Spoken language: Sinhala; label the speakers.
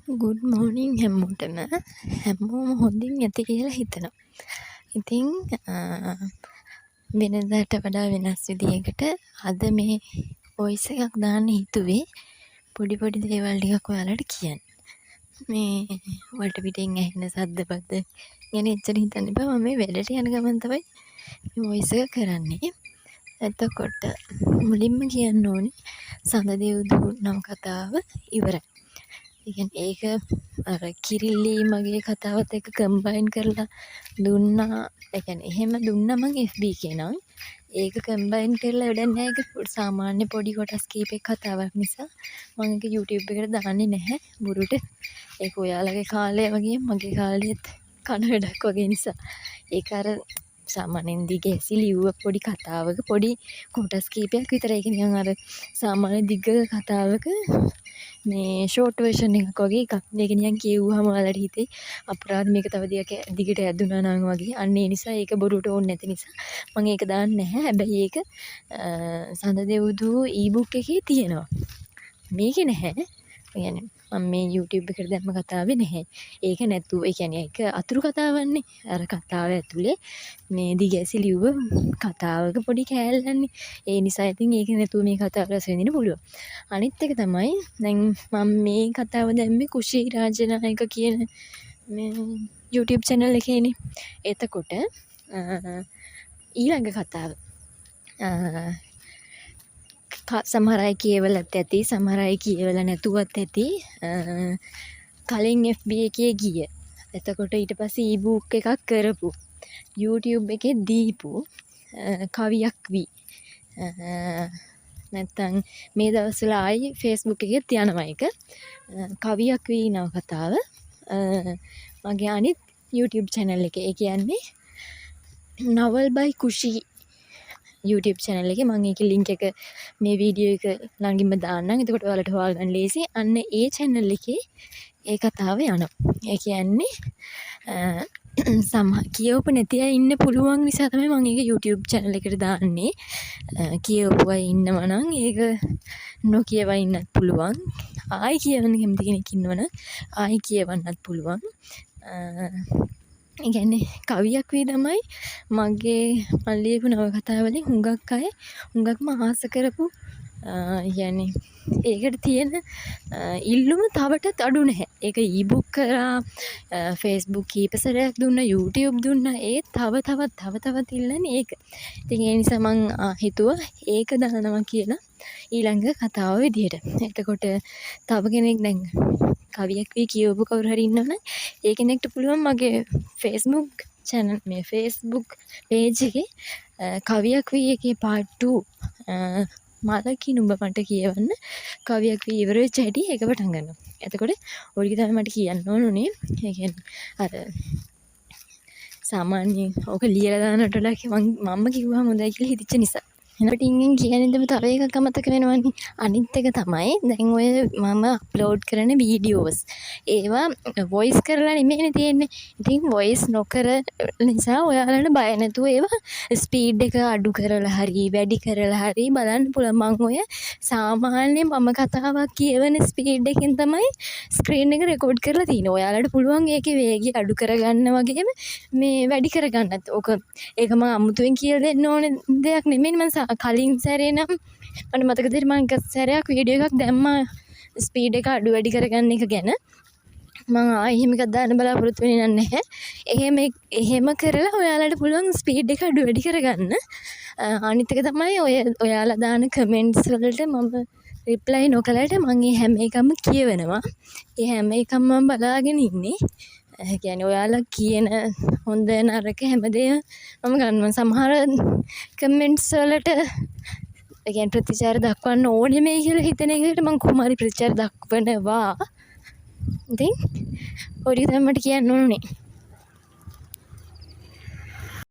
Speaker 1: ගුඩ් මෝනින් හැමෝටම. හැමෝම හොඳින් ඇති කියලා හිතනවා. ඉතින් වෙනදාට වඩා වෙනස් විදියකට අද මේ වොයිස් එකක් දාන්න හිතුවේ පොඩි දේවල් ටිකක් ඔයාලට කියන්න. මේ වටපිටින් ඇහෙන සද්ද බද්ද ගැන එච්චර හිතන්න එපා. මම මේ වැඩට යන ගමන් තමයි මේ වොයිස් එක කරන්නේ. එතකොට මුලින්ම කියන්න ඕනේ සඳදේව්දු නම් කතාව ඉවරයි. ඒක අර කිරිල්ලි මගේ කතාවත් එක්ක කම්බයින් කරලා දුන්නා. ඒ කියන්නේ එහෙම දුන්නා මං FB කියනවා. ඒක කම්බයින් කරලා වැඩක් නැහැ. ඒක සාමාන්‍ය පොඩි කොටස් කීපයක් කතාවක් නිසා මම ඒක YouTube එකට දාන්නේ නැහැ බුරුට. ඒක ඔයාලගේ කාලය වගේ මගේ කාලෙත් කන වැඩක් වගේ නිසා. ඒක අර සාමාන්‍යයෙන් දිග ඇසිලිව්ව පොඩි කතාවක පොඩි කොටස් කීපයක් විතරයි. ඒක නිකන් අර සාමාන්‍ය දිග කතාවක මේ ෂෝට් වර්ෂන් එකක් වගේ එකක්. මේක නිකන් කියවුවාම ඔයාලට හිතේ අපරාධ මේක තව දිගට ඇදුනා නම් වගේ. අන්න ඒ නිසා ඒක බොරුවට ඕනේ නැති නිසා මම ඒක දාන්නේ නැහැ. හැබැයි ඒක සඳදෙව්දු ඊබුක් එකේ තියෙනවා. මේකේ නැහැ. يعني මම මේ YouTube එකට දැම්ම කතාවේ නැහැ. ඒක නැතුව ඒ කියන්නේ ඒක අතුරු කතාවන්නේ. අර කතාව ඇතුලේ මේ දිගැසිලිව්ව කතාවක පොඩි කෑල්ලන්නේ. ඒ නිසා ඉතින් ඒක නැතුව මේ කතාව රස විඳින්න පුළුවන්. අනිත් එක තමයි දැන් මම මේ කතාව දැම්මේ කුෂි රාජනායක කියන මේ YouTube channel එකේනේ. එතකොට ඊළඟ කතාව සමහර අය කියවලත් ඇති, සමහර අය කියවලා නැතුවත් ඇති. කලින් FB එකේ ගිය. එතකොට ඊට පස්සේ ඊබුක් එකක් කරපු. YouTube එකේ දීපු කවියක් වී. නැත්තම් මේ දවස්වල ආයි Facebook එකෙත් යනවා එක. කවියක් වී නව කතාව. මගේ අනිත් YouTube channel එකේ. ඒ කියන්නේ novel by kushi YouTube channel එකේ මම ඒකේ link එක මේ වීඩියෝ එක ළඟින්ම දාන්නම්. එතකොට ඔයාලට හොයාගන්න ලේසි. අන්න ඒ channel එකේ ඒ කතාව යනවා. ඒ කියන්නේ කියවපු නැති අය ඉන්න පුළුවන් නිසා තමයි මම ඒක YouTube channel එකට දාන්නේ. කියවපු අය ඉන්නවා නම් ඒක නොකියවා ඉන්නත් පුළුවන්. ආයි කියවන්න කැමති කෙනෙක් ඉන්නවනම් ආයි කියවන්නත් පුළුවන්. ඒ කියන්නේ කවියක් වී තමයි මගේ මම ලියපු නවකතාවලින් හුඟක් අය හුඟක්ම ආස කරපු يعني ඒකට තියෙන ඉල්ලුම තවටත් අඩු නැහැ. ඒක ඊබුක් කරා, Facebook කීප සැරයක් දුන්නා, YouTube දුන්නා. ඒ තවත් ඉල්ලන්නේ ඒක. ඉතින් ඒ නිසා මං හිතුවා ඒක දානවා කියලා ඊළඟ කතාව විදියට. එතකොට තව කෙනෙක් දැන් කවියක් වී කියවපු කවුරු හරි ඉන්නවනම් ඒ කෙනෙක්ට පුළුවන් මගේ Facebook channel මේ Facebook page එකේ කවියක් වී එකේ part 2 මලකින් උඹ මට කියවන්න කවියක් වී ඉවර වෙච්ච හැටි ඒක පටන් ගන්නවා. එතකොට ඔය ටික තමයි මට කියන්න ඕනුනේ. ඒ කියන්නේ අර සාමාන්‍යයෙන් ඕක ලියලා දානට වඩා මම කිව්වම හොඳයි කියලා හිතච්ච නිසා. එනකොට ඉංගෙන් කියන්නේදම තව එකක් අමතක වෙනවනේ. අනිත් එක තමයි දැන් ඔය මම අප්ලෝඩ් කරන වීඩියෝස් ඒවා වොයිස් කරලා නෙමෙයිනේ තියෙන්නේ. ඉතින් වොයිස් නොකර නිසා ඔයාලට බය නැතුව ඒවා ස්පීඩ් එක අඩු කරලා හරි වැඩි කරලා හරි බලන්න පුළුවන්. මම ඔය සාමාන්‍යයෙන් මම කතාවක් කියවන ස්පීඩ් එකෙන් තමයි ස්ක්‍රීන් එක රෙකෝඩ් කරලා තියෙන්නේ. ඔයාලට පුළුවන් ඒකේ වේගය අඩු කරගන්න වගේම මේ වැඩි කරගන්නත්. ඒක මම අමුතුවෙන් කියලා දෙන්න ඕනේ දෙයක් නෙමෙයි. මම කලින් සැරේ නම් මට මතක දෙන්න මම එක සැරයක් වීඩියෝ එකක් දැම්මා ස්පීඩ් එක අඩු වැඩි කරගන්න එක ගැන. මම ආයෙ එහෙම එකක් දාන්න බලාපොරොත්තු වෙන්නේ නැහැ. එහෙම කරලා ඔයාලට පුළුවන් ස්පීඩ් එක අඩු වැඩි කරගන්න. අනිත් එක තමයි ඔයාලා දාන කමෙන්ට්ස් වලට මම රිප්ලයි නොකලට මම මේ හැම එකම කියවනවා. ඒ හැම එකම මම බලාගෙන ඉන්නේ. කියන්නේ ඔයාලා කියන හොඳ නරක හැමදේම මම ගන්නවා. සමහර කමෙන්ට්ස් වලට ඒ කියන්නේ ප්‍රතිචාර දක්වන්න ඕනේ මේ කියලා හිතන එකට මම කොහොම හරි ප්‍රතිචාර දක්වනවා. ඉතින් ඔය ටික තමයි මට කියන්න ඕනේ.